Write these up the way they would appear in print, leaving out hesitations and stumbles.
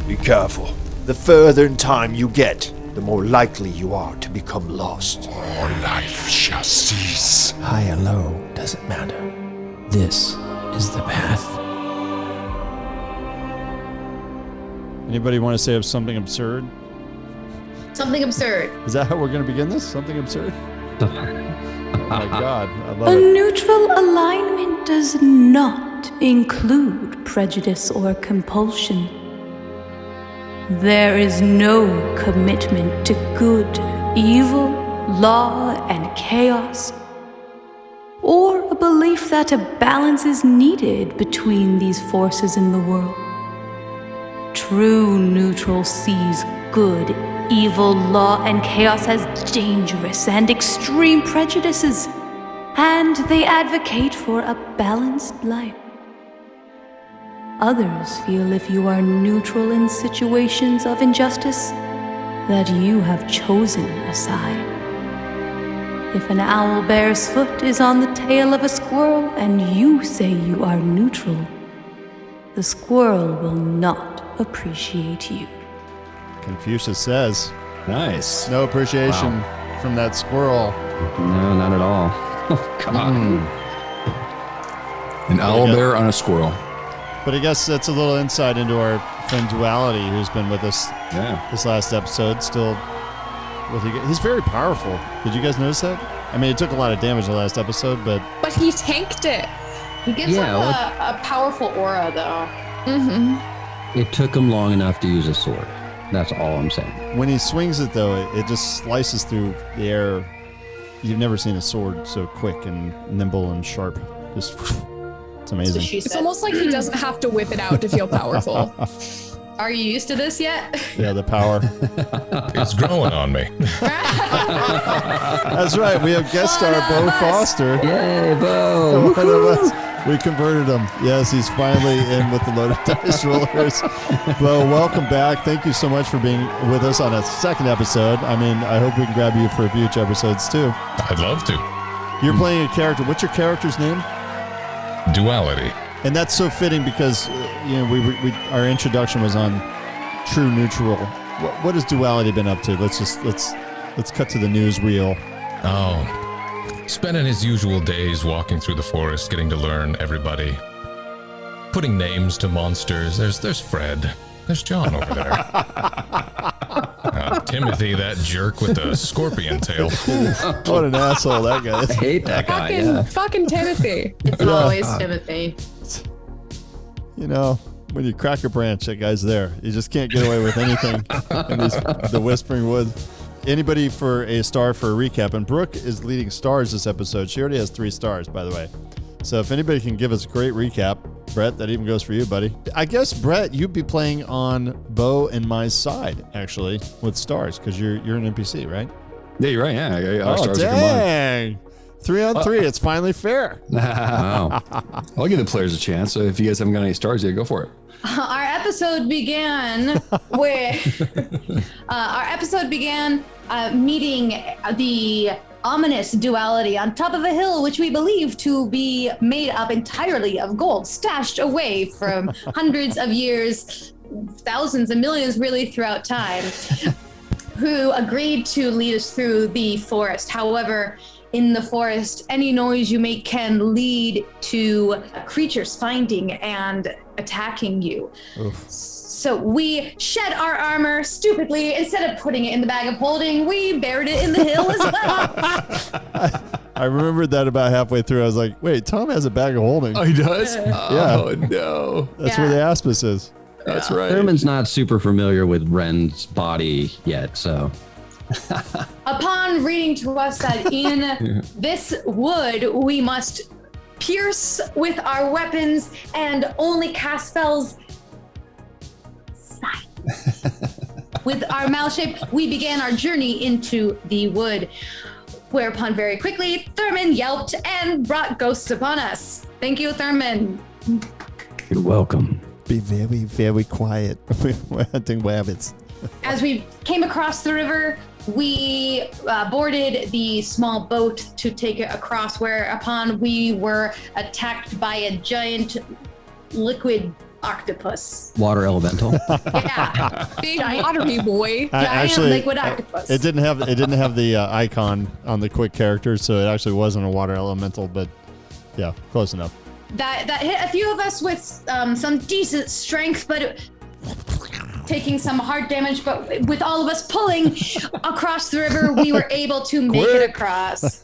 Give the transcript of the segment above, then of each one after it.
Be careful. The further in time you get, the more likely you are to become lost. Or life shall cease. High or low, doesn't matter. This is the path. Anybody want to say something absurd? Something absurd. Is that how we're going to begin this? Something absurd? Oh my God, I love A it. neutral alignment does not include prejudice or compulsion. There is no commitment to good, evil, law, and chaos, or a belief that a balance is needed between these forces in the world. True neutral sees good, evil, law, and chaos as dangerous and extreme prejudices, and they advocate for a balanced life. Others feel if you are neutral in situations of injustice, that you have chosen a side. If an owlbear's foot is on the tail of a squirrel and you say you are neutral, the squirrel will not appreciate you. Confucius says, Nice. no appreciation from that squirrel. No, not at all. Oh, God. An owlbear on a squirrel. But I guess that's a little insight into our friend Duality, who's been with us this last episode. Still with you. He's very powerful. Did you guys notice that? I mean, it took a lot of damage the last episode, but he tanked it. He gives off a powerful aura, though. Mm-hmm. It took him long enough to use a sword. That's all I'm saying. when he swings it, though, it just slices through the air. You've never seen a sword so quick and nimble and sharp. Just, it's amazing. It's almost like he doesn't have to whip it out to feel powerful. Are you used to this yet? Yeah, the power. It's growing on me. That's right. We have guest star Bo Foster. Yay, Bo! One of us. We converted him. Yes, he's finally in with the loaded dice rollers. Bo, welcome back. Thank you so much for being with us on a second episode. I mean, I hope we can grab you for future episodes too. I'd love to. You're playing a character. What's your character's name? Duality. And that's so fitting because we our introduction was on true neutral. What has Duality been up to? Let's cut to the newsreel. Oh, spending his usual days walking through the forest, getting to learn everybody, putting names to monsters. There's Fred. There's John over there. Timothy, that jerk with the scorpion tail. What an asshole that guy is. I hate that guy. Fucking Timothy. It's always Timothy. You know, when you crack a branch, that guy's there. You just can't get away with anything in the Whispering Woods. Anybody for a star for a recap? And Brooke is leading stars this episode. She already has 3 stars, by the way. So if anybody can give us a great recap, Brett, that even goes for you, buddy. I guess, Brett, you'd be playing on Bo and my side, actually, with stars, because you're an NPC, right? Yeah, you're right. Yeah, our stars dang. are 3 on 3. It's finally fair. combined. Wow. I'll give the players a chance. So if you guys haven't got any stars yet, go for it. Our episode began meeting the ominous Duality on top of a hill, which we believe to be made up entirely of gold, stashed away from hundreds of years, thousands and millions really throughout time, who agreed to lead us through the forest. However, in the forest, any noise you make can lead to creatures finding and attacking you. Oof. So we shed our armor stupidly. Instead of putting it in the bag of holding, we buried it in the hill as well. I remembered that about halfway through. I was like, wait, Tom has a bag of holding. Oh, he does? Yeah. Oh, no. That's where the aspis is. That's right. Therman's not super familiar with Ren's body yet, so... Upon reading to us that in this wood we must pierce with our weapons and only cast spells with our mouth shape, we began our journey into the wood. Whereupon very quickly Therman yelped and brought ghosts upon us. Thank you, Therman. You're welcome. Be very, very quiet. We're hunting rabbits. As we came across the river, we boarded the small boat to take it across, whereupon we were attacked by a giant liquid octopus. Water elemental. Yeah. Big watery boy. Giant liquid octopus. It didn't have the icon on the quick characters, so it actually wasn't a water elemental. But yeah, close enough. That hit a few of us with some decent strength, but taking some hard damage. But with all of us pulling across the river, we were able to make it across.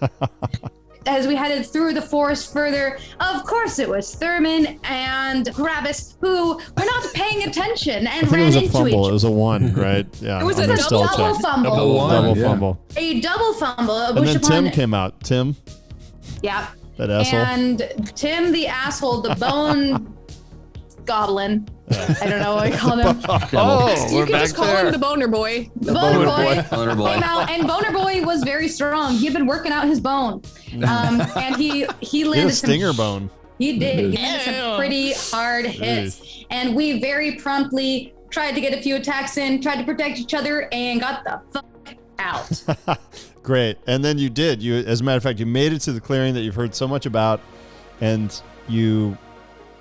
As we headed through the forest further, of course it was Therman and Gravis who were not paying attention and I think ran it was a into fumble. each It was a 1, right? Yeah. It was on a your double stealth check. fumble. Double fumble. A double fumble. And which then upon, Tim came out. Tim, Yeah. that asshole. And Tim the asshole, the bone goblin. I don't know what I called him. Oh, You can just call him the boner boy. The Boner Boy Boner boy. came out, and Boner Boy was very strong. He had been working out his bone, and he He had a landed stinger some. bone. He did. He landed some pretty hard hits, and we very promptly tried to get a few attacks in, tried to protect each other, and got the fuck out. Great. And then you did. You, as a matter of fact, you made it to the clearing that you've heard so much about, and you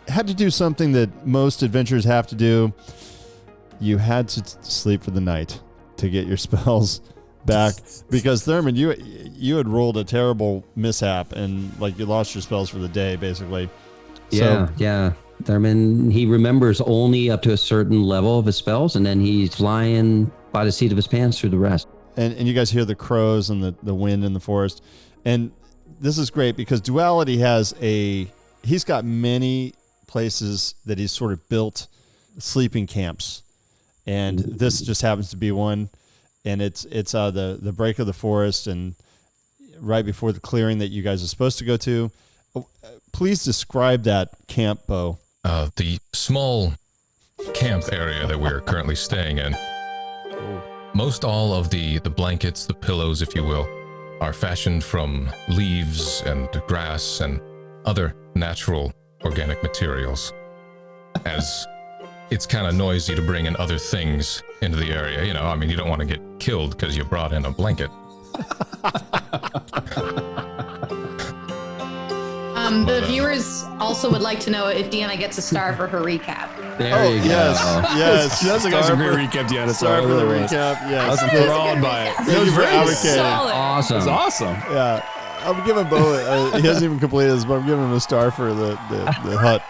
had to do something that most adventurers have to do. You had to sleep for the night to get your spells back, because Therman, you had rolled a terrible mishap and like you lost your spells for the day, basically. Yeah. Therman, he remembers only up to a certain level of his spells, and then he's flying by the seat of his pants through the rest. And you guys hear the crows and the wind in the forest. And this is great because Duality he's got many places that he's sort of built sleeping camps. And this just happens to be one. And it's the break of the forest and right before the clearing that you guys are supposed to go to. Please describe that camp, Bo. The small camp area that we're currently staying in. Most all of the blankets, the pillows, if you will, are fashioned from leaves and grass and other natural organic materials. As it's kind of noisy to bring in other things into the area, you know, I mean, you don't want to get killed because you brought in a blanket. The viewers also would like to know if Deanna gets a star for her recap. There you go. Yes. She does a great recap, Deanna. Sorry for the recap. Yes. I was enthralled by it. Thank you for advocating. Solid. Awesome. It's awesome. Yeah. I'm giving Bo, he hasn't even completed this, but I'm giving him a star for the hut.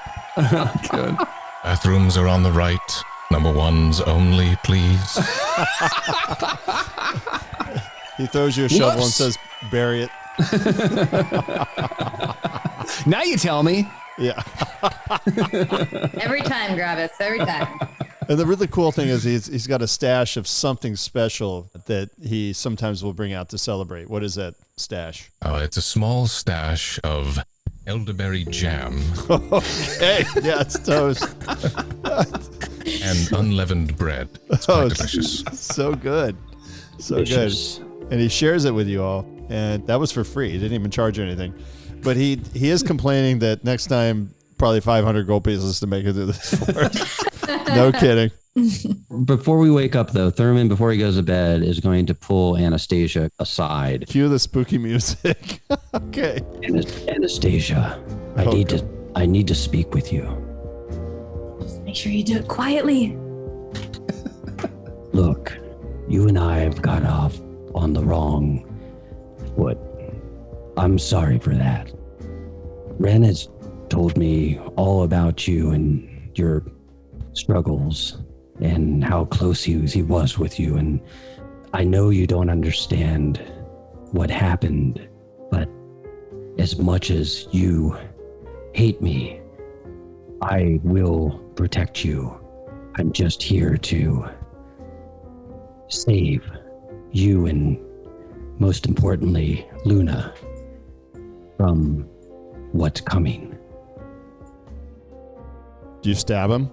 Good. Bathrooms are on the right. Number ones only, please. He throws you a shovel and Whoops. says, bury it. Now you tell me. Yeah. Every time, Gravis. Every time. And the really cool thing is he's got a stash of something special that he sometimes will bring out to celebrate. What is that stash? It's a small stash of elderberry jam Okay. Yeah, it's toast. and unleavened bread. It's quite delicious. So good. So Delicious. good. And he shares it with you all. And that was for free. He didn't even charge you anything. But he is complaining that next time, probably 500 gold pieces to make it through this forest. No kidding. Before we wake up, though, Therman, before he goes to bed, is going to pull Anastasia aside. Cue the spooky music. Okay. Anastasia, I need to speak with you. Just make sure you do it quietly. Look, you and I have got off on the wrong foot. I'm sorry for that. Ren has told me all about you and your struggles and how close he was with you. And I know you don't understand what happened, but as much as you hate me, I will protect you. I'm just here to save you and, most importantly, Luna from what's coming. Do you stab him?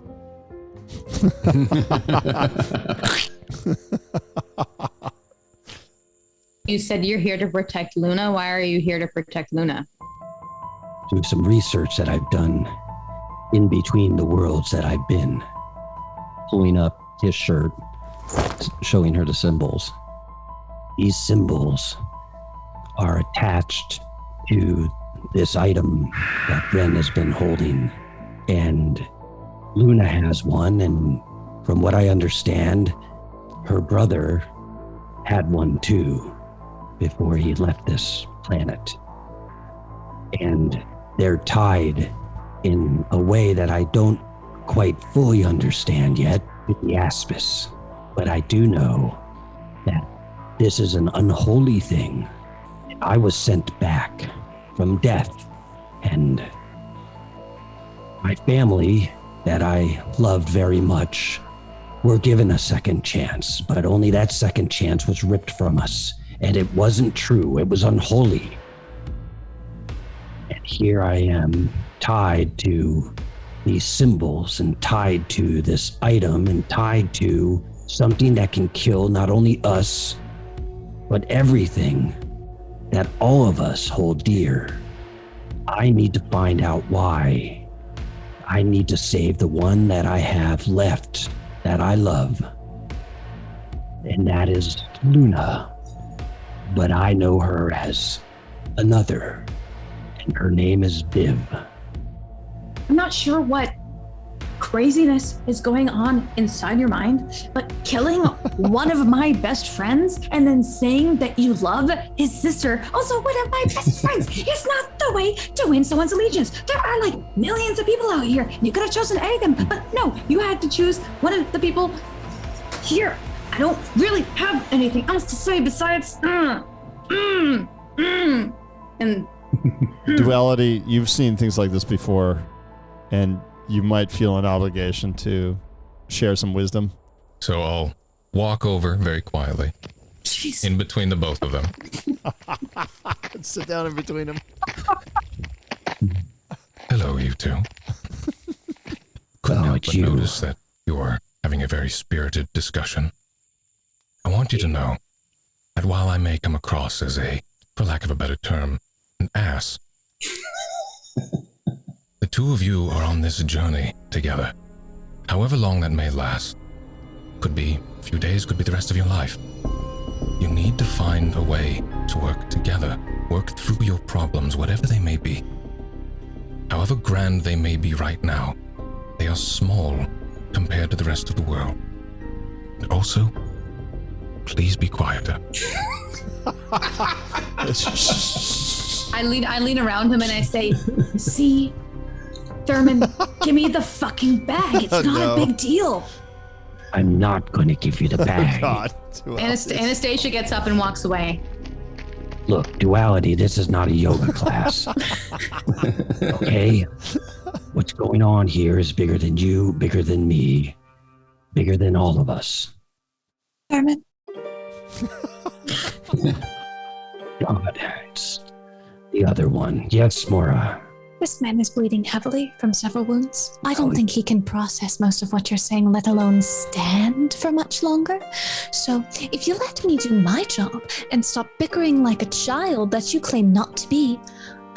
You said you're here to protect Luna. Why are you here to protect Luna? Do some research that I've done in between the worlds that I've been. Pulling up his shirt, showing her the symbols. These symbols are attached to this item that Ren has been holding. And Luna has one, and from what I understand, her brother had one too before he left this planet. And they're tied in a way that I don't quite fully understand yet with the Aspis. But I do know that this is an unholy thing. I was sent back from death, and my family that I loved very much were given a second chance, but only that second chance was ripped from us. And it wasn't true. It was unholy. And here I am, tied to these symbols and tied to this item and tied to something that can kill not only us, but everything that all of us hold dear. I need to find out why. I need to save the one that I have left that I love. And that is Luna. But I know her as another, and her name is Viv. I'm not sure what craziness is going on inside your mind, but killing one of my best friends and then saying that you love his sister, also one of my best friends, is not the way to win someone's allegiance. There are like millions of people out here. You could have chosen any of them, but no, you had to choose one of the people here. I don't really have anything else to say besides and Duality, you've seen things like this before, and you might feel an obligation to share some wisdom. So I'll walk over very quietly Jeez. in between the both of them. Sit down in between them. Hello, you two. Couldn't help but notice that you are having a very spirited discussion. I want you to know that while I may come across as for lack of a better term, an ass, the two of you are on this journey together. However long that may last. Could be a few days, could be the rest of your life. You need to find a way to work together, work through your problems, whatever they may be. However grand they may be right now, they are small compared to the rest of the world. And also, please be quieter. I lean around him and I say, see, Therman, give me the fucking bag. It's not a big deal. I'm not going to give you the bag. God. Anastasia gets up and walks away. Look, Duality, this is not a yoga class. Okay? What's going on here is bigger than you, bigger than me, bigger than all of us. Therman. God, it's the other one. Yes, Mora. This man is bleeding heavily from several wounds. I don't think he can process most of what you're saying, let alone stand for much longer. So if you let me do my job and stop bickering like a child that you claim not to be,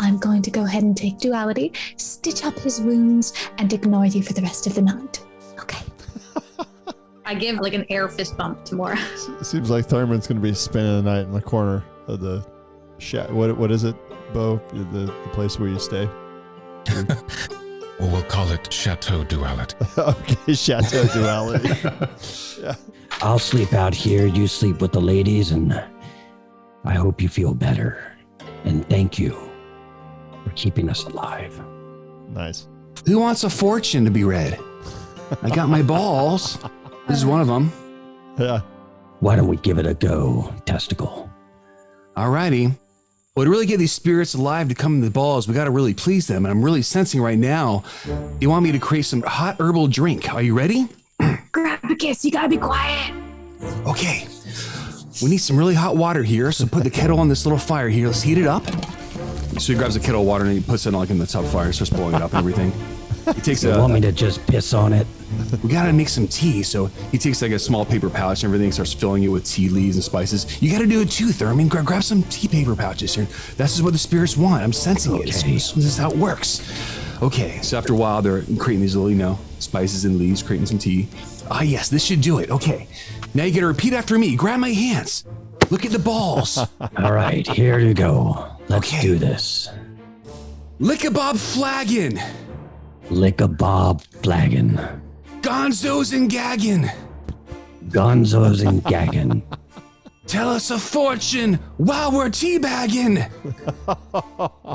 I'm going to go ahead and take Duality, stitch up his wounds, and ignore you for the rest of the night. Okay. I give like an air fist bump to Mora. Seems like Therman's going to be spending the night in the corner of the what is it, Bo? The place where you stay? Well, we'll call it Chateau Duality. Okay, Chateau Duality. Yeah. I'll sleep out here. You sleep with the ladies, and I hope you feel better. And thank you for keeping us alive. Nice. Who wants a fortune to be read? I got my balls. This is one of them. Yeah. Why don't we give it a go, Testicle? Alrighty. Well, to really get these spirits alive to come in the balls, we got to really please them. And I'm really sensing right now, you want me to create some hot herbal drink. Are you ready? Grab a kiss. You gotta be quiet. Okay. We need some really hot water here. So put the kettle on this little fire here. Let's heat it up. So he grabs a kettle of water and he puts it like in the top fire, starts boiling it up and everything. He takes You want me to just piss on it? We gotta make some tea. So he takes like a small paper pouch and everything, starts filling it with tea leaves and spices. You gotta do it too, Therman. Grab some tea paper pouches here. This is what the spirits want. I'm sensing it. This is how it works. Okay, so after a while, they're creating these little, spices and leaves, creating some tea. Ah, yes, this should do it. Okay, now you gotta repeat after me. Grab my hands. Look at the balls. All right, here you go. Let's do this. Lick-a-bob flagon. Lick-a-bob flaggin'. Gonzos and gaggin'. Gonzos and gaggin'. Tell us a fortune while we're teabagging.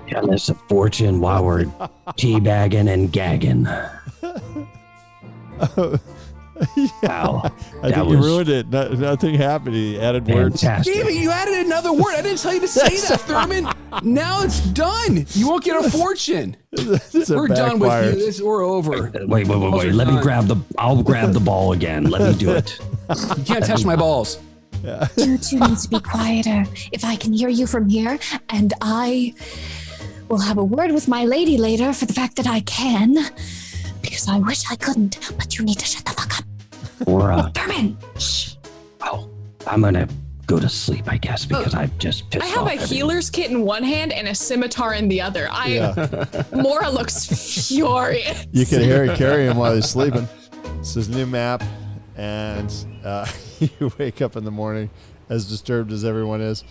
Tell us a fortune while we're teabagging and gagging. Wow. I think you ruined it. Nothing happened. He added words. Fantastic. David, you added another word. I didn't tell you to say that, Therman. Now it's done. You won't get a fortune. We're done with you. We're over. Wait. Let me I'll grab the ball again. Let me do it. You can't touch my balls. You two need to be quieter. If I can hear you from here, and I will have a word with my lady later for the fact that I can, because I wish I couldn't, but you need to shut the fuck up. Or, Therman! Shh. Oh, I'm gonna go to sleep, I guess, because I've just pissed off. I have a healer's kit in one hand and a scimitar in the other. Mora looks furious. You can hear him carry him while he's sleeping. This is a new map, and you wake up in the morning as disturbed as everyone is.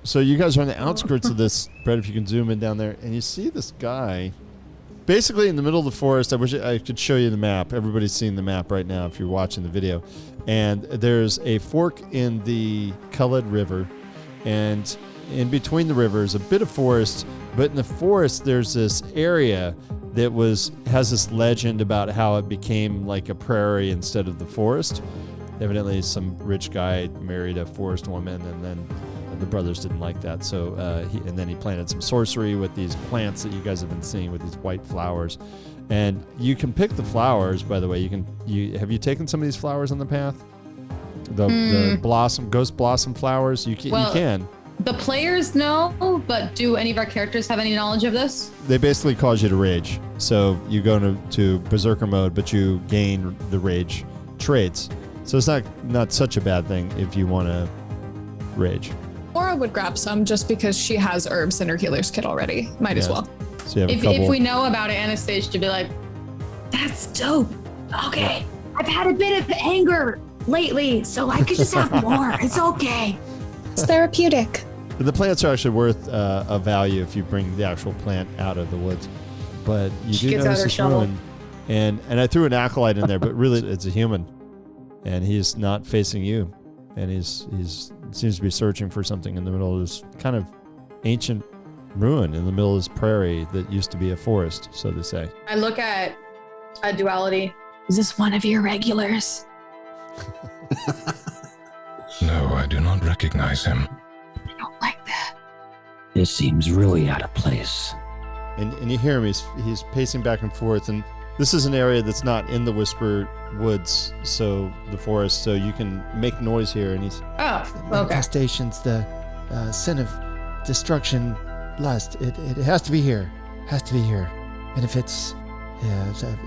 So you guys are on the outskirts of this, Brett, if you can zoom in down there, and you see this guy basically in the middle of the forest. I wish I could show you the map. Everybody's seeing the map right now if you're watching the video. And there's a fork in the Cullead River, and in between the rivers, a bit of forest, but in the forest there's this area that has this legend about how it became like a prairie instead of the forest. Evidently some rich guy married a forest woman, and then the brothers didn't like that, so then he planted some sorcery with these plants that you guys have been seeing with these white flowers. And you can pick the flowers, by the way. Have you taken some of these flowers on the path? The ghost blossom flowers? You can. The players know, but do any of our characters have any knowledge of this? They basically cause you to rage. So you go to berserker mode, but you gain the rage traits. So it's not such a bad thing if you want to rage. Mora would grab some just because she has herbs in her healer's kit already. Might as well. So if we know about it, Anastasia would be like, that's dope. Okay. I've had a bit of anger lately, so I could just have more. It's okay. It's therapeutic. The plants are actually worth a value if you bring the actual plant out of the woods. But you do notice this ruin. And I threw an acolyte in there, but really it's a human. And he's not facing you. And he's seems to be searching for something in the middle of this kind of ancient ruin in the middle of this prairie that used to be a forest, so they say. I look at a Duality. Is this one of your regulars? No, I do not recognize him. I don't like that. This seems really out of place. And you hear him, he's pacing back and forth, and this is an area that's not in the Whisper Woods, so the forest, so you can make noise here, and he's... Oh, okay. Manifestations, the sin of destruction, lust, it has to be here. Has to be here. And if it's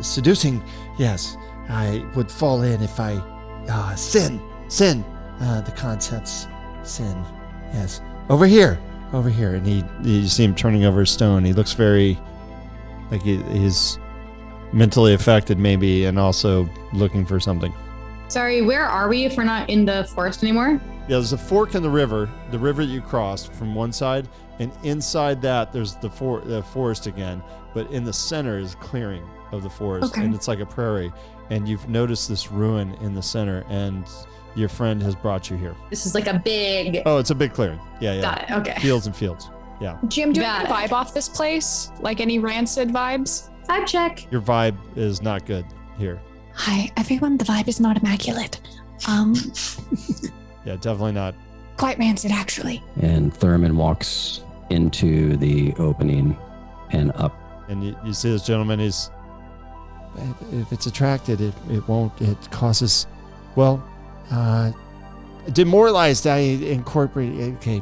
seducing, yes, I would fall in if I... sin, the concepts, sin, yes. Over here, and you see him turning over a stone. He looks very... like he's mentally affected maybe, and also looking for something. Sorry, where are we if we're not in the forest anymore? Yeah, there's a fork in the river that you crossed from one side, and inside that there's the forest again, but in the center is clearing of the forest, and it's like a prairie, and you've noticed this ruin in the center, and your friend has brought you here. This is like a big... Oh, it's a big clearing. Yeah. Got it, okay. Fields and fields. Yeah. Jim, do you have a vibe off this place? Like any rancid vibes? Vibe check. Your vibe is not good here. Hi, everyone. The vibe is not immaculate. Yeah, definitely not. Quite rancid, actually. And Therman walks into the opening and up. And you see this gentleman, if it's attracted, it won't, it causes, demoralized, I incorporate, okay,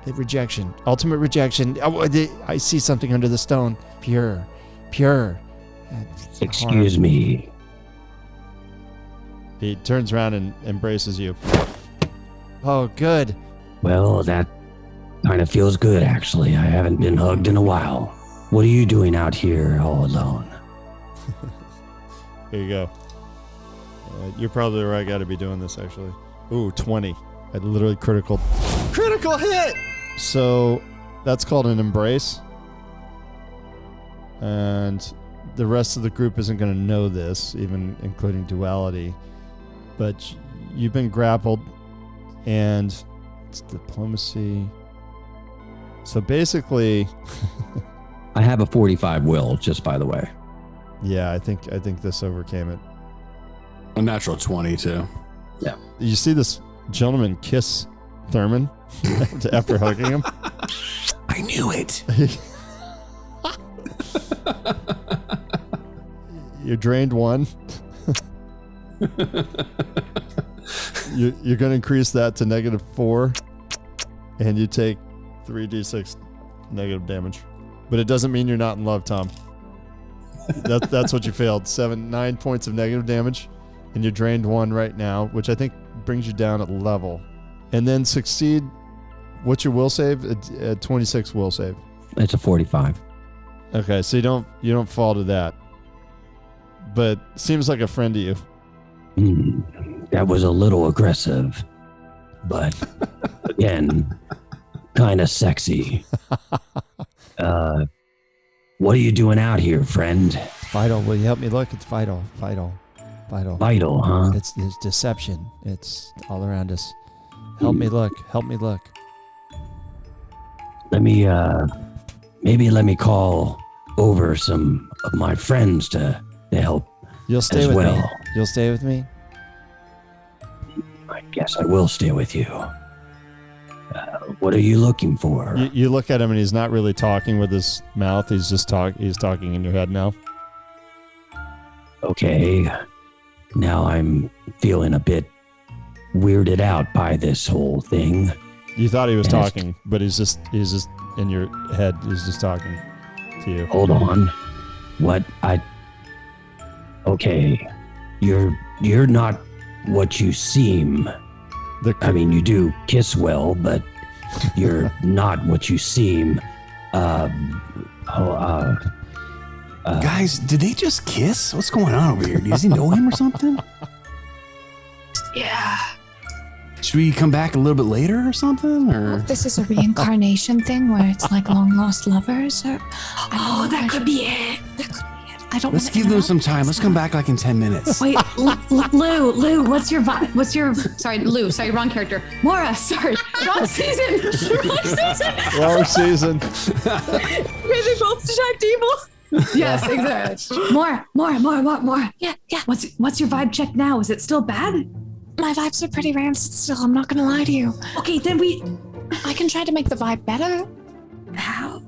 rejection, ultimate rejection. I see something under the stone, pure. Excuse me. He turns around and embraces you. Oh, good. Well, that kind of feels good, actually. I haven't been hugged in a while. What are you doing out here all alone? Here you go. You're probably the right guy to be doing this, actually. Ooh, 20. I literally critical hit! So that's called an embrace. And the rest of the group isn't going to know this, even including Duality. But you've been grappled, and it's diplomacy. So basically, I have a 45 will, just by the way. yeah, I think this overcame it. A natural 20 too. Yeah. You see this gentleman kiss Therman after hugging him. I knew it. You drained 1. You're going to increase that to -4, and you take 3d6 negative damage. But it doesn't mean you're not in love, Tom. That's what you failed. 9 points of negative damage, and you drained 1 right now, which I think brings you down at level. And then succeed. What's your will save? 26 will save. It's a 45. Okay, so you don't fall to that. But seems like a friend to you. That was a little aggressive, but again, kind of sexy. What are you doing out here, friend? Vital, will you help me look? It's vital. Vital, huh? It's deception. It's all around us. Help me look. Let me, maybe let me call over some of my friends to help. You'll stay as with well. me. You'll stay with me? I guess I will stay with you. What are you looking for? You look at him and he's not really talking with his mouth. He's just he's talking in your head now. Okay. Now I'm feeling a bit weirded out by this whole thing. You thought he was talking, but he's just in your head. He's just talking to you. Hold on. Okay. You're not what you seem. I mean, you do kiss well, but you're not what you seem. Guys, did they just kiss? What's going on over here? Does he know him or something? Yeah. Should we come back a little bit later or something? Or This is a reincarnation thing where it's like long lost lovers. Or That could be it. I don't. let's give them some time. Let's come back like in 10 minutes. Wait, Lou, what's your vibe? Sorry, Lou, wrong character. Mora, sorry, wrong season. Wrong season. They both detect evil. Yes, exactly. More. Yeah. What's your vibe check now? Is it still bad? My vibes are pretty rancid still. I'm not gonna lie to you. Okay, then I can try to make the vibe better. How?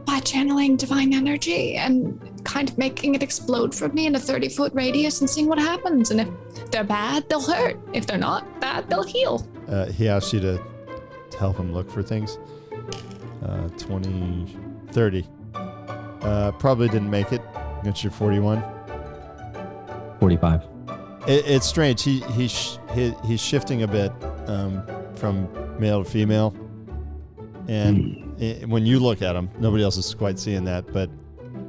By channeling divine energy and kind of making it explode from me in a 30-foot radius and seeing what happens. And if they're bad, they'll hurt. If they're not bad, they'll heal. He asked you to help him look for things. 30. Probably didn't make it against your 41. 45. It's strange. He's shifting a bit from male to female, and when you look at him, nobody else is quite seeing that, but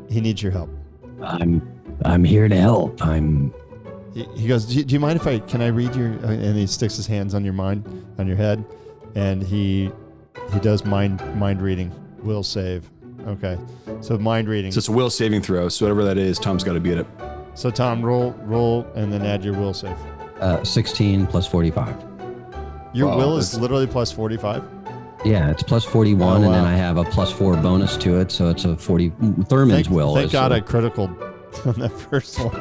he needs your help. I'm here to help. He goes, do you mind if can I read your? And he sticks his hands on your head, and he does mind reading. Will save. Okay, so mind reading. So it's a will saving throw. So whatever that is, Tom's got to beat it. So Tom, roll, and then add your will save. 16 plus 45. Your will is literally plus 45? Yeah, it's plus 41, and then I have a plus 4 bonus to it, so it's a 40. Therman's will. Thank God I critical on that first one.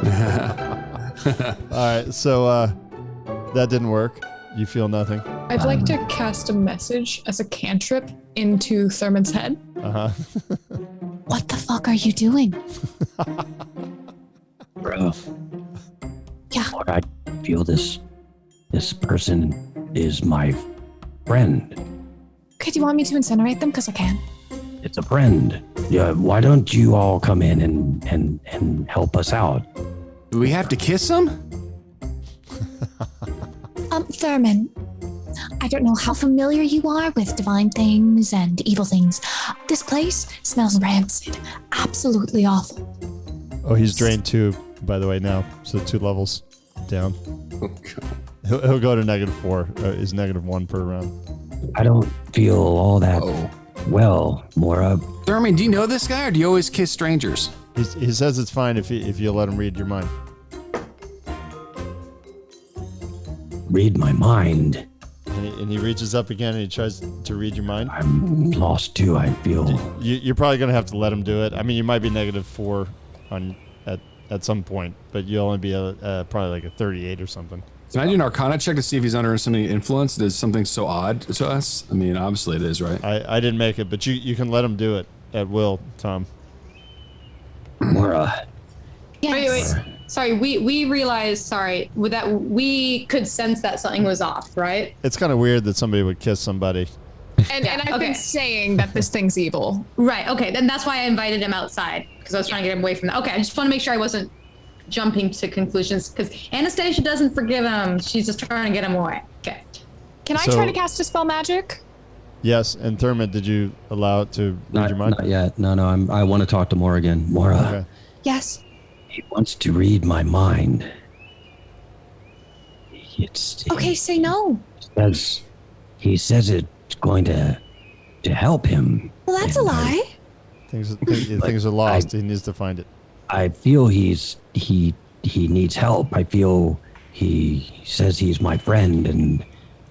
All right, so that didn't work. You feel nothing. I'd like to cast a message as a cantrip into Therman's head. What the fuck are you doing? Bro. Yeah. Lord, I feel this person is my friend. Okay, do you want me to incinerate them? Because I can. It's a friend. Yeah, why don't you all come in and help us out? Do we have to kiss him? Therman, I don't know how familiar you are with divine things and evil things. This place smells rancid. Absolutely awful. Oh, he's drained 2, by the way, now. So 2 levels down. Oh, God. He'll go to -4. Is -1 per round. I don't feel all that well, Mora. Therman, do you know this guy, or do you always kiss strangers? He says it's fine if you let him read your mind. Read my mind. And he reaches up again and he tries to read your mind. I'm lost too, I feel. You're probably going to have to let him do it. I mean, you might be -4 at some point, but you'll only be probably like a 38 or something. Can I do an Arcana check to see if he's under something influence? Is something so odd to us? I mean, obviously it is, right? I didn't make it, but you can let him do it at will, Tom. Mora. Yes. Wait. Sorry, we realized, that we could sense that something was off, right? It's kind of weird that somebody would kiss somebody. And I've been saying that this thing's evil. Right, okay, then that's why I invited him outside, because I was trying to get him away from that. Okay, I just want to make sure I wasn't jumping to conclusions, because Anastasia doesn't forgive him. She's just trying to get him away. Okay. Can I try to cast Dispel Magic? Yes, and Therman, did you allow it to read your mind? Not yet. No, I want to talk to Mora again. Mora. Okay. Yes. He wants to read my mind. Okay, say no. He says it's going to help him. Well, that's a lie. Things are lost. He needs to find it. I feel he needs help. I feel he says he's my friend and.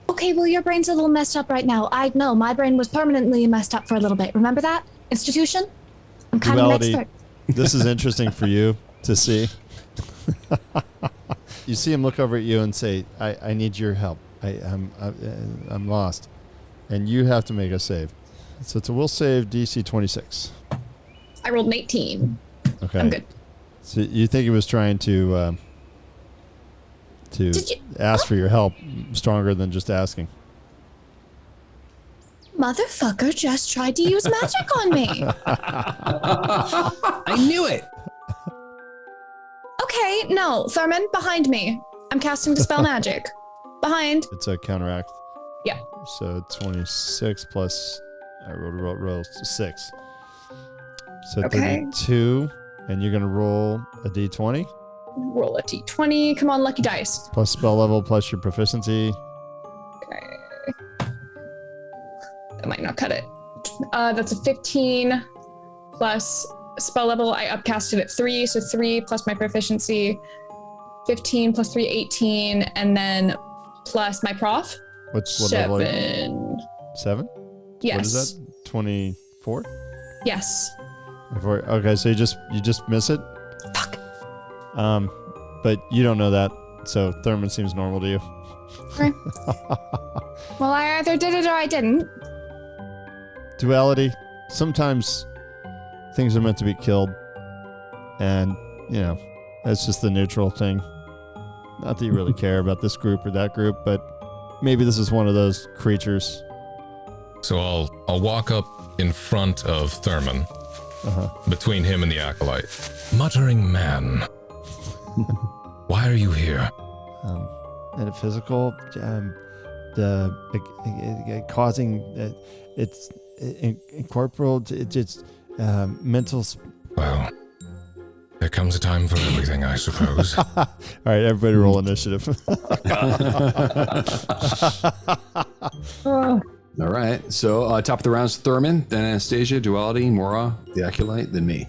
Okay, well, your brain's a little messed up right now. I know my brain was permanently messed up for a little bit. Remember that? Institution? I'm kind of an expert. This is interesting for you to see. You see him look over at you and say, I need your help. I'm lost. And you have to make a save. So it's a will save DC 26. I rolled an 18. Okay. I'm good. So you think he was trying to ask for your help stronger than just asking. Motherfucker just tried to use magic on me. I knew it. Okay, no, Therman, behind me. I'm casting Dispel Magic. Behind. It's a counteract. Yeah. So 26 plus, I rolled 6. So Okay. 32, and you're going to roll a d20. Roll a d20. Come on, lucky dice. Plus spell level, plus your proficiency. Okay. That might not cut it. That's a 15 plus spell level. I upcasted at 3, so 3 plus my proficiency. 15 plus 3, 18, and then plus my prof. What 7. level are you? 7? Yes. What is that? 24? Yes. Okay, so you just miss it? Fuck. But you don't know that, so Therman seems normal to you. Okay. Well, I either did it or I didn't. Duality. Sometimes things are meant to be killed, and that's just the neutral thing. Not that you really care about this group or that group, but maybe this is one of those creatures. So I'll walk up in front of Therman, between him and the acolyte. Muttering man, why are you here? Metaphysical, causing it's incorporeal. It's mental. Well, there comes a time for everything, I suppose. All right, everybody roll initiative. All right. So top of the round's Therman, then Anastasia, Duality, Mora, the Acolyte, then me.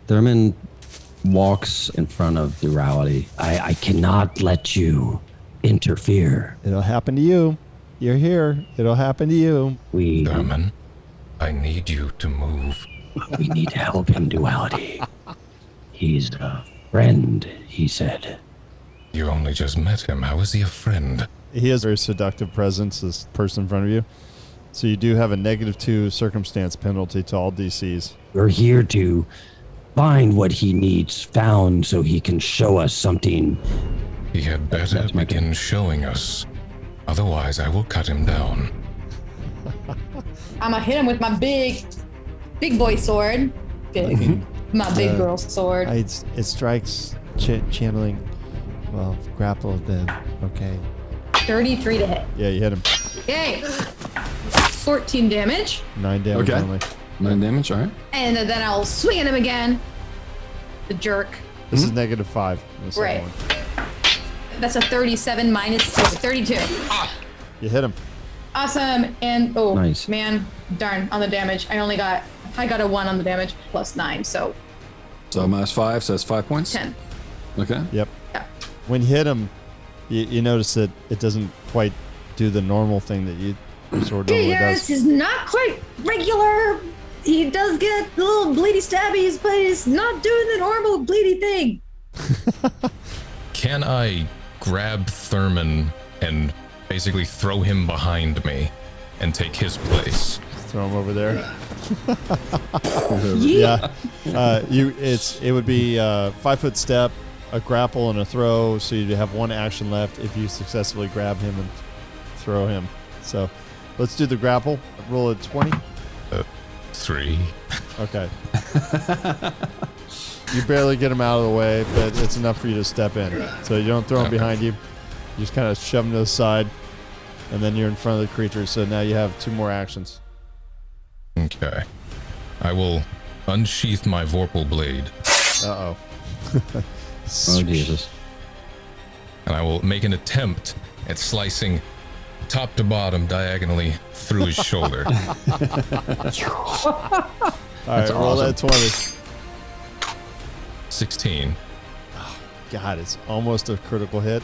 Therman walks in front of Duality. I cannot let you interfere. It'll happen to you. You're here. It'll happen to you. Therman, I need you to move. We need to help him, Duality. He's a friend, he said. You only just met him. How is he a friend? He has a very seductive presence, this person in front of you. So you do have a -2 circumstance penalty to all DCs. We're here to find what he needs found so he can show us something. He had better begin showing us. Otherwise, I will cut him down. I'm gonna hit him with my big boy sword. My big girl sword. It strikes channeling. Well, grapple then. Okay. 33 to hit. Yeah, you hit him. Yay! 14 damage. 9 damage Okay. only. 9 damage, all right. And then I'll swing at him again. The jerk. This is -5. The second Right. one. That's a 37 minus 32. You hit him. Awesome. And Nice. man, darn on the damage. I got a 1 on the damage plus 9, so So -5, so that's 5 points. 10. Okay. Yep. Yeah. When you hit him, you notice that it doesn't quite do the normal thing that you sort of normally Yes, does. he's not quite regular. He does get little bleedy stabbies, but he's not doing the normal bleedy thing. Can I grab Therman and basically throw him behind me and take his place? Throw him over there. Yeah. It would be a 5-foot step, a grapple, and a throw. So you'd have one action left if you successfully grab him and throw him. So let's do the grapple. Roll a 20. 3. Okay. You barely get him out of the way, but it's enough for you to step in. So you don't throw him behind you. You just kind of shove him to the side, and then you're in front of the creature. So now you have 2 more actions. Okay. I will unsheath my Vorpal blade. Uh-oh. Oh, Jesus. And I will make an attempt at slicing top to bottom diagonally through his shoulder. All right, roll that 20. 16. God, it's almost a critical hit.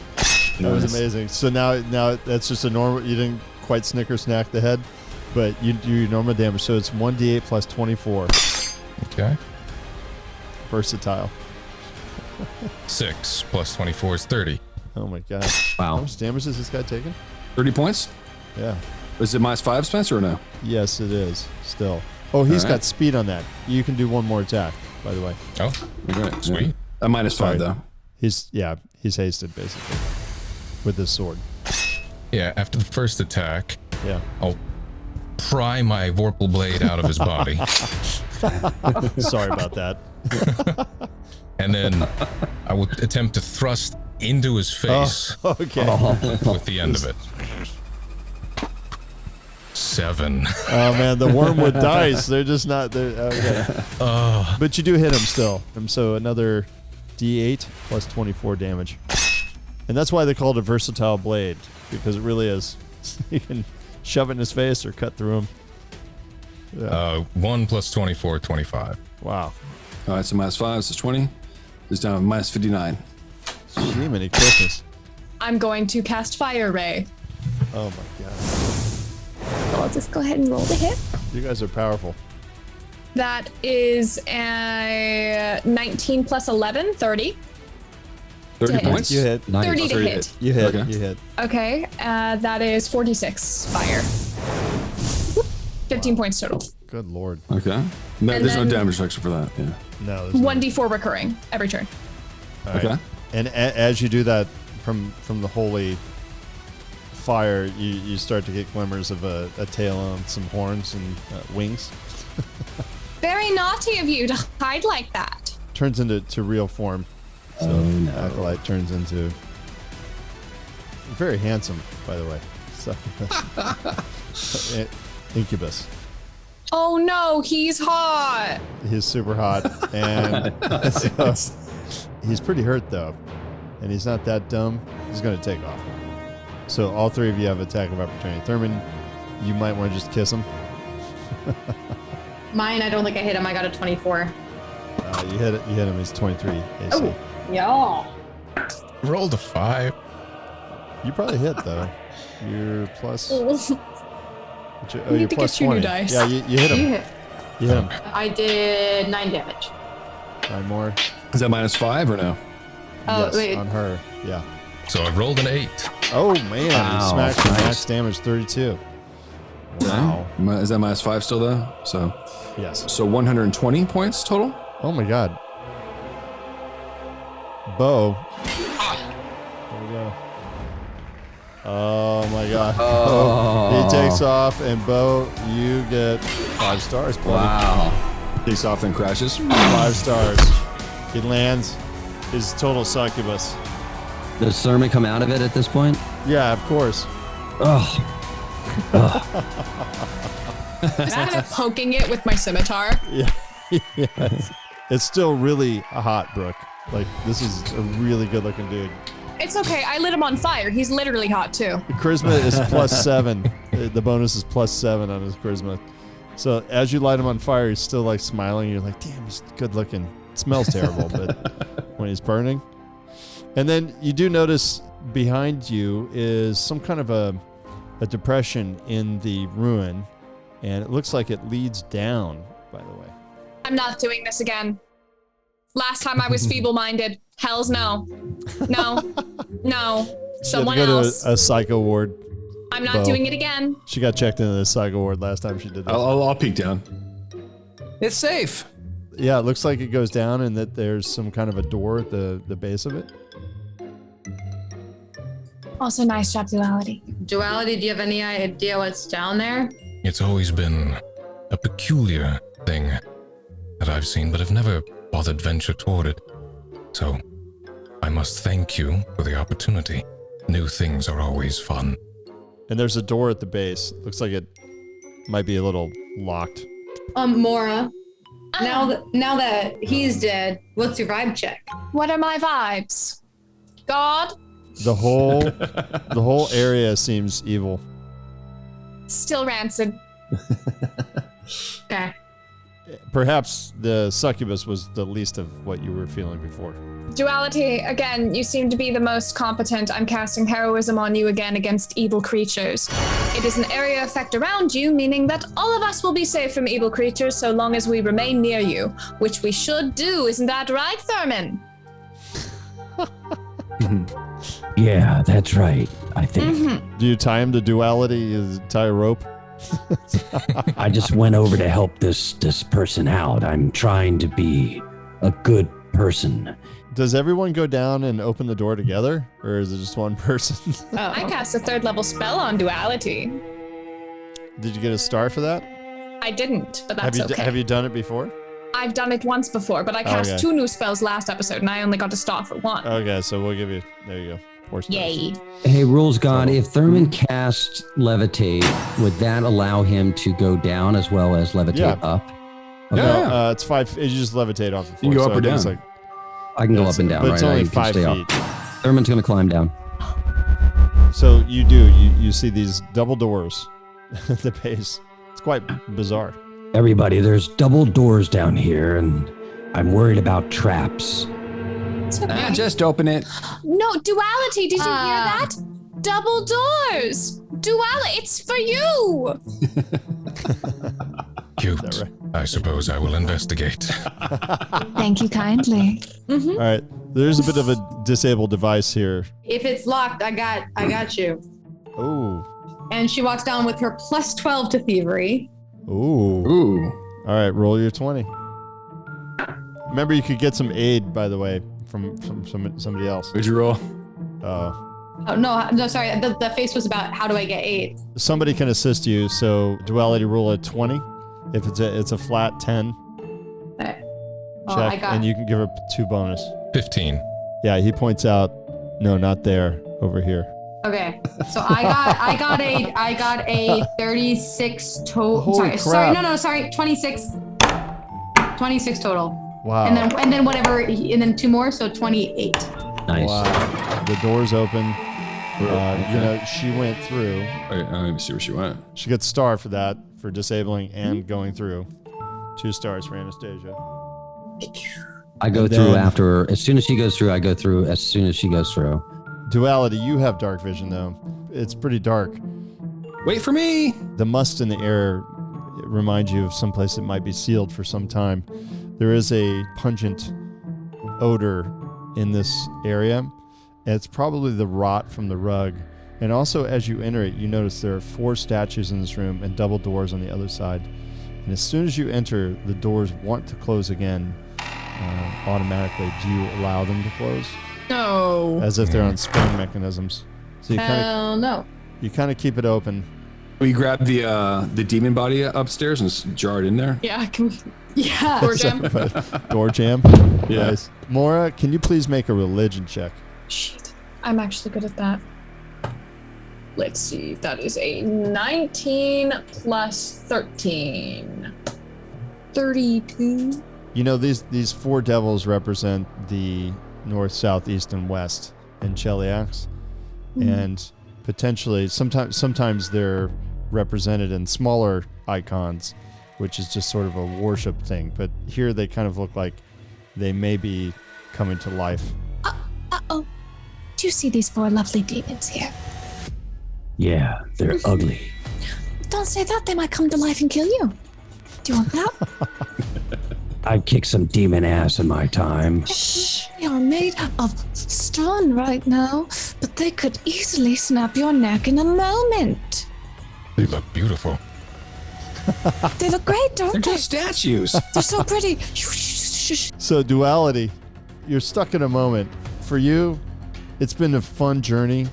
That was amazing. So now that's just a normal. You didn't quite snicker snack the head, but you do your normal damage. So it's 1d8 plus 24. Okay. Versatile. 6 plus 24 is 30. Oh my God. Wow. How much damage is this guy taking? 30 points. Yeah. Is it -5, Spencer, or no? Yes, it is. Still. Oh, he's All got right. speed on that. You can do one more attack, by the way. Oh, Okay. sweet. -5 Sorry. though. He's hasted basically with this sword. Yeah, after the first attack, Yeah. I'll pry my Vorpal blade out of his body. Sorry about that. And then I will attempt to thrust into his face Oh, okay. with the end of it. 7. Oh man, the wormwood dice. They're just not there. Okay. But you do hit him still. And so another D8 plus 24 damage. And that's why they call it a versatile blade, because it really is. You can shove it in his face or cut through him. Yeah. 1 plus 24, 25. Wow. All right, so -5, so 20. It's down to -59. Jiminy Christmas. I'm going to cast Fire Ray. Oh my God. I'll just go ahead and roll the hit. You guys are powerful. That is a 19 plus 11, 30. 30 Hit. points. You hit. 30 to 30 hit. hit. You hit. Okay. You hit. Okay, that is 46 fire. 15 points total. Good Lord. Okay. No, And there's no then- damage reduction for that. Yeah. No. there's no- 1d4 recurring every turn. All right. Okay. And as you do that from the holy fire, you start to get glimmers of a tail and some horns and wings. Very naughty of you to hide like that. Turns into real form. So no. Acolyte turns into very handsome, by the way. So, incubus. Oh no, he's hot. He's super hot, and so, he's pretty hurt though, and he's not that dumb. He's gonna take off. So all 3 of you have attack of opportunity. Thurman, you might want to just kiss him. Mine, I don't think I hit him. I got a 24. You hit it. You hit him. He's 23 AC. Oh, yeah. Rolled a 5. You probably hit though. You're plus. Oh, You're need to plus get you new 20. dice. Yeah, you hit You him. hit. You hit him. I did 9 damage. 9 more. Is that -5 or no? Oh, Yes, wait. on her. Yeah. So I rolled an 8. Oh man, Wow, he smashed him. nice. Max damage 32. Wow. Is that -5 still though? So Yes. 120 points total. Oh my God. Bo. There we go. Oh my God. He takes off, and Bo, you get 5 stars, buddy. Wow. Takes off and crashes. 5 stars. He lands. His total succubus. Does Therman come out of it at this point? Yeah, of course. Oh. Just kind of poking it with my scimitar. Yeah. Yes. It's still really hot, Brooke. Like, this is a really good looking dude. It's okay. I lit him on fire. He's literally hot too. The charisma is +7. The bonus is +7 on his charisma. So as you light him on fire, he's still like smiling. You're like, damn, he's good looking. It smells terrible, but when he's burning. And then you do notice behind you is some kind of a depression in the ruin, and it looks like it leads down, by the way. I'm not doing this again. Last time I was feeble-minded. Hells no. No. Someone she had to go else. to a psycho ward. I'm not doing it again. She got checked into the psycho ward last time she did that. I'll peek down. It's safe. Yeah, it looks like it goes down and that there's some kind of a door at the base of it. Also, nice job, Duality. Duality, do you have any idea what's down there? It's always been a peculiar thing that I've seen, but I've never bothered venture toward it. So, I must thank you for the opportunity. New things are always fun. And there's a door at the base. Looks like it might be a little locked. Mora, now that he's dead, what's your vibe check? What are my vibes? God? The whole area seems evil. Still rancid. Okay. Perhaps the succubus was the least of what you were feeling before. Duality, again, you seem to be the most competent. I'm casting heroism on you again against evil creatures. It is an area effect around you, meaning that all of us will be safe from evil creatures so long as we remain near you, which we should do. Isn't that right, Therman? Yeah, that's right, I think. Do you tie him to Duality? Is it tie a rope? I just went over to help this person out. I'm trying to be a good person. Does everyone go down and open the door together? Or is it just one person? I cast a 3rd level spell on Duality. Did you get a star for that? I didn't, but that's okay. Have you done it before? I've done it once before, but I cast 2 new spells last episode, and I only got a star for 1. Okay, so we'll give you... There you go. 4 stars. Yay. Hey, Rules God, if Therman cast Levitate, would that allow him to go down as well as levitate up? Okay. No, it's 5... You just levitate off the floor. You can go up or down. I can go up and down, but right? it's only You can 5 stay feet. up. Therman's going to climb down. So you see these double doors at the base. It's quite bizarre. Everybody, there's double doors down here, and I'm worried about traps. It's okay. Just open it. No, Duality, did you hear that? Double doors! Duality, it's for you! Cute. Is that right? I suppose I will investigate. Thank you kindly. All right. There's a bit of a disabled device here. If it's locked, I got you. Ooh. And she walks down with her plus 12 to thievery. Ooh. All right, roll your 20. Remember, you could get some aid, by the way, from somebody else. What'd you roll? Oh, no, sorry. The face was about how do I get 8? Somebody can assist you, so Duality roll a 20. If it's a flat 10, Okay. check, and you can give her 2 bonus. 15. Yeah, he points out, no, not there, over here. Okay, so I got a 36 total. Holy Sorry, crap. sorry, 26 total. Wow. And then whatever, and then 2 more, so 28. Nice. Wow. The door's open. She went through. Okay, let me see where she went. She gets star for that, for disabling and going through. 2 stars for Anastasia. I go And through then- after, as soon as she goes through, I go through as soon as she goes through. Duality, you have dark vision, though. It's pretty dark. Wait for me. The must in the air reminds you of some place that might be sealed for some time. There is a pungent odor in this area, and it's probably the rot from the rug. And also, as you enter it, you notice there are 4 statues in this room and double doors on the other side. And as soon as you enter, the doors want to close again automatically. Do you allow them to close? No. As if they're on spring mechanisms. So you Hell no. kind of keep it open. We grab the demon body upstairs and jar it in there. Yeah, can we? Yeah. Door jam. Door jam. Yeah. Nice. Mora, can you please make a religion check? Shit. I'm actually good at that. Let's see. That is a 19 plus 13. 32. You know, these 4 devils represent the north, south, east, and west in Cheliax. And potentially, sometimes they're represented in smaller icons, which is just sort of a worship thing. But here they kind of look like they may be coming to life. Uh-oh. Do you see these 4 lovely demons here? Yeah, they're ugly. Don't say that. They might come to life and kill you. Do you want that? I'd kick some demon ass in my time. They are made of stone right now, but they could easily snap your neck in a moment. They look beautiful. They look great, don't They're they? just statues. They're so pretty. So Duality, you're stuck in a moment. For you, it's been a fun journey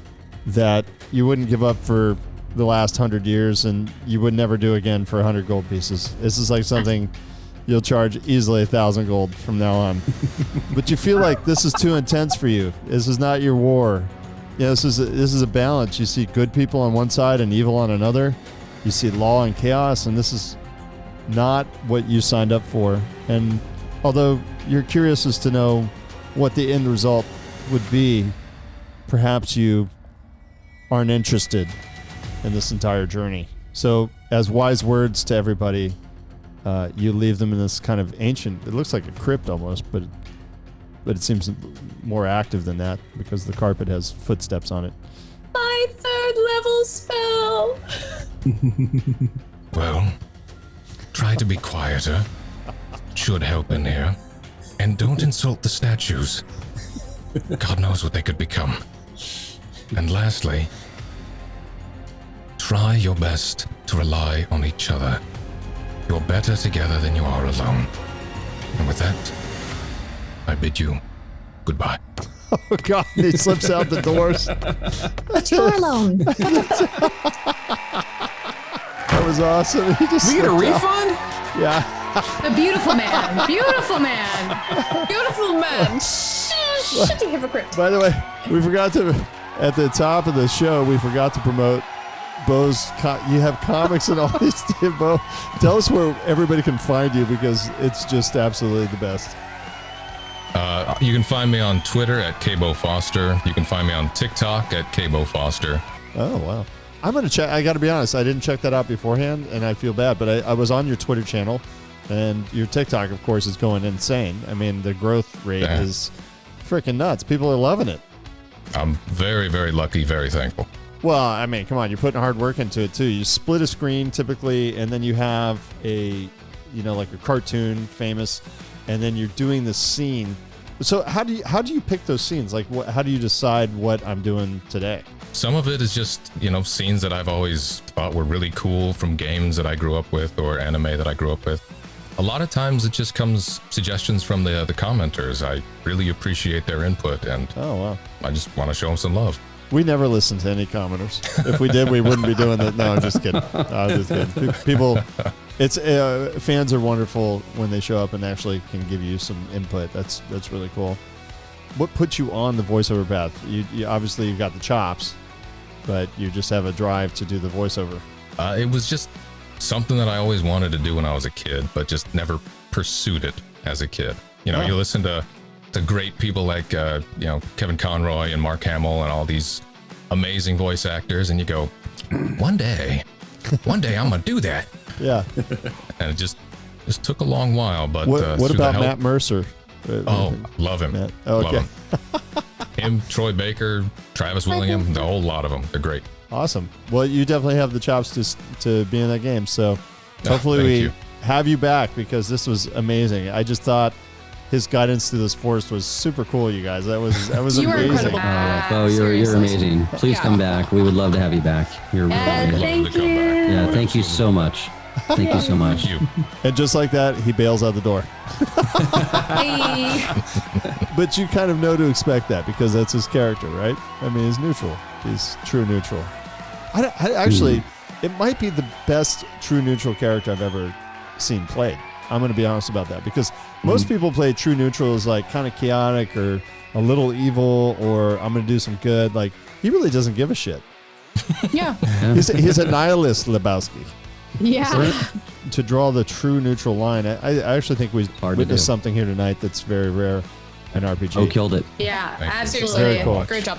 that you wouldn't give up for the last 100 years, and you would never do again for 100 gold pieces. This is like something you'll charge easily 1,000 gold from now on. But you feel like this is too intense for you. This is not your war. This is a balance. You see good people on one side and evil on another. You see law and chaos, and this is not what you signed up for. And although you're curious as to know what the end result would be, perhaps you aren't interested in this entire journey. So, as wise words to everybody, you leave them in this kind of ancient, it looks like a crypt almost, but it seems more active than that because the carpet has footsteps on it. My 3rd level spell. Well, try to be quieter. Should help in here. And don't insult the statues. God knows what they could become. And lastly, try your best to rely on each other. You're better together than you are alone. And with that, I bid you goodbye. Oh God, he slips out the doors. But you're alone. That was awesome. He just We get a slipped out. refund? Yeah. A beautiful man. Beautiful man. Beautiful man. Shut the hypocrite. By the way, we forgot to, at the top of the show, we forgot to promote Bo's, you have comics and all these, Bo. Tell us where everybody can find you because it's just absolutely the best. You can find me on Twitter at Kbo Foster. You can find me on TikTok at Kbo Foster. Oh, wow. I'm going to check. I got to be honest. I didn't check that out beforehand, and I feel bad. But I was on your Twitter channel, and your TikTok, of course, is going insane. I mean, the growth rate is freaking nuts. People are loving it. I'm very, very lucky, very thankful. Well, I mean, come on. You're putting hard work into it, too. You split a screen, typically, and then you have a, like a cartoon, famous, and then you're doing the scene. So how do you pick those scenes? Like, how do you decide what I'm doing today? Some of it is just, scenes that I've always thought were really cool from games that I grew up with or anime that I grew up with. A lot of times it just comes suggestions from the commenters. I really appreciate their input, and oh wow, I just want to show them some love. We never listen to any commenters. If we did, we wouldn't be doing that. No, I'm just kidding. People, fans are wonderful when they show up and actually can give you some input. That's really cool. What put you on the voiceover path? You obviously you've got the chops, but you just have a drive to do the voiceover. It was just something that I always wanted to do when I was a kid, but just never pursued it as a kid. You listen to great people like Kevin Conroy and Mark Hamill and all these amazing voice actors, and you go, one day I'm gonna do that. Yeah. And it just took a long while, but what about Matt Mercer? Oh, love him. Matt. Oh, okay. Love him. Troy Baker, Travis Willingham, the whole lot of them. They're great. Awesome. Well, you definitely have the chops to be in that game. So hopefully we have you back because this was amazing. I just thought his guidance through this forest was super cool, you guys. That was You were amazing. incredible. Bo, you're amazing. Please come back. We would love to have you back. You're really Thank you. Yeah, thank you so much. Thank you so much. Thank you. And just like that, he bails out the door. Hey. But you kind of know to expect that because that's his character, right? I mean, he's neutral. He's true neutral. I actually, it might be the best true neutral character I've ever seen played. I'm going to be honest about that because most people play true neutral as like kind of chaotic or a little evil or I'm going to do some good. Like he really doesn't give a shit. Yeah. He's a nihilist, Lebowski. Yeah. To draw the true neutral line, I actually think we witnessed something here tonight that's very rare in RPG. Oh, killed it. Yeah, Thank you. absolutely. Very cool. Great job.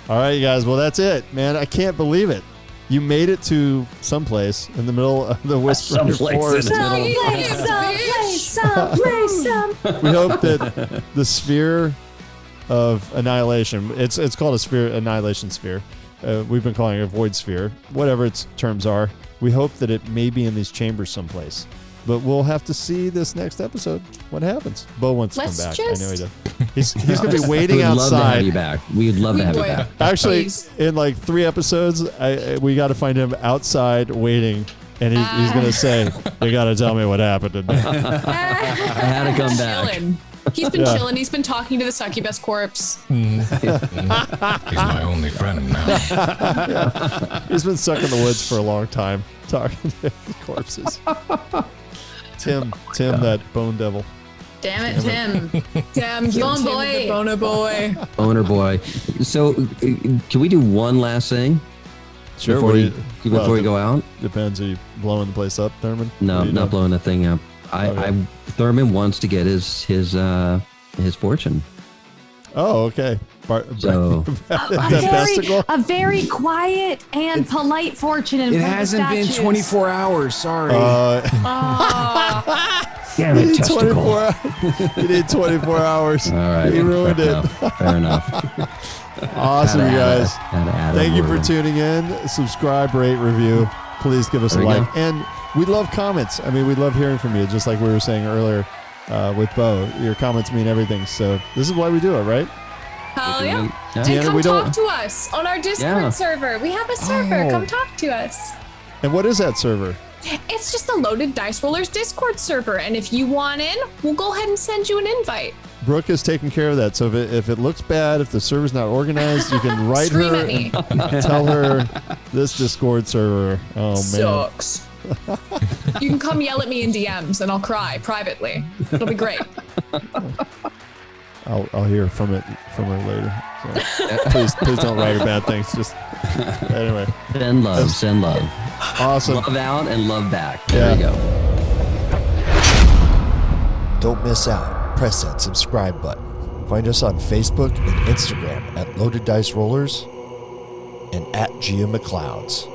All right, you guys. Well, that's it, man. I can't believe it. You made it to someplace in the middle of the Whispering Someplace in Forest. the middle. Someplace, We hope that the sphere of annihilation, it's called a sphere, annihilation sphere. We've been calling it a void sphere, whatever its terms are. We hope that it may be in these chambers someplace. But we'll have to see this next episode what happens. Bo wants to come back. I know he does. He's going to be waiting outside. We'd love to have you back. We'd love to have you back. Actually, Please. in like 3 episodes, we got to find him outside waiting. And he's going to say, you got to tell me what happened today. I had to come back. Chilling. He's been chilling. He's been talking to the succubus corpse. He's my only friend now. He's been stuck in the woods for a long time talking to corpses. Tim, that bone devil. Damn it, Tim. Damn, Bone Tim, boy. the boner boy. Owner boy. So, can we do one last thing? Sure. Before we go out? Depends. Are you blowing the place up, Therman? No, not blowing the thing up. Therman wants to get his fortune. Oh, okay. So A very quiet and polite fortune in It front of hasn't been statues. 24 hours. Sorry. Damn it, testicle. You need 24 hours. All right. You ruined it. Fair enough. Awesome, you guys. Add a Thank you for word. tuning in. Subscribe, rate, review. Please give us a There we like. go. And we love comments. I mean, we love hearing from you, just like we were saying earlier with Bo. Your comments mean everything. So this is why we do it, right? Hell yeah. Yeah. Deanna, And come we don't- talk to us on our Discord Yeah. server. We have a server. Oh. Come talk to us. And what is that server? It's just the Loaded Dice Rollers Discord server. And if you want in, we'll go ahead and send you an invite. Brooke is taking care of that. So if it looks bad, if the server's not organized, you can write Scream her at me. and tell her this Discord server. Oh, man. Sucks. You can come yell at me in DMs and I'll cry privately. It'll be great. I'll hear from her later. So please don't write her bad things. Just anyway. Send love. Send love. Awesome. Love out and love back. There you go. Don't miss out. Press that subscribe button. Find us on Facebook and Instagram at Loaded Dice Rollers and at Gia McLeods.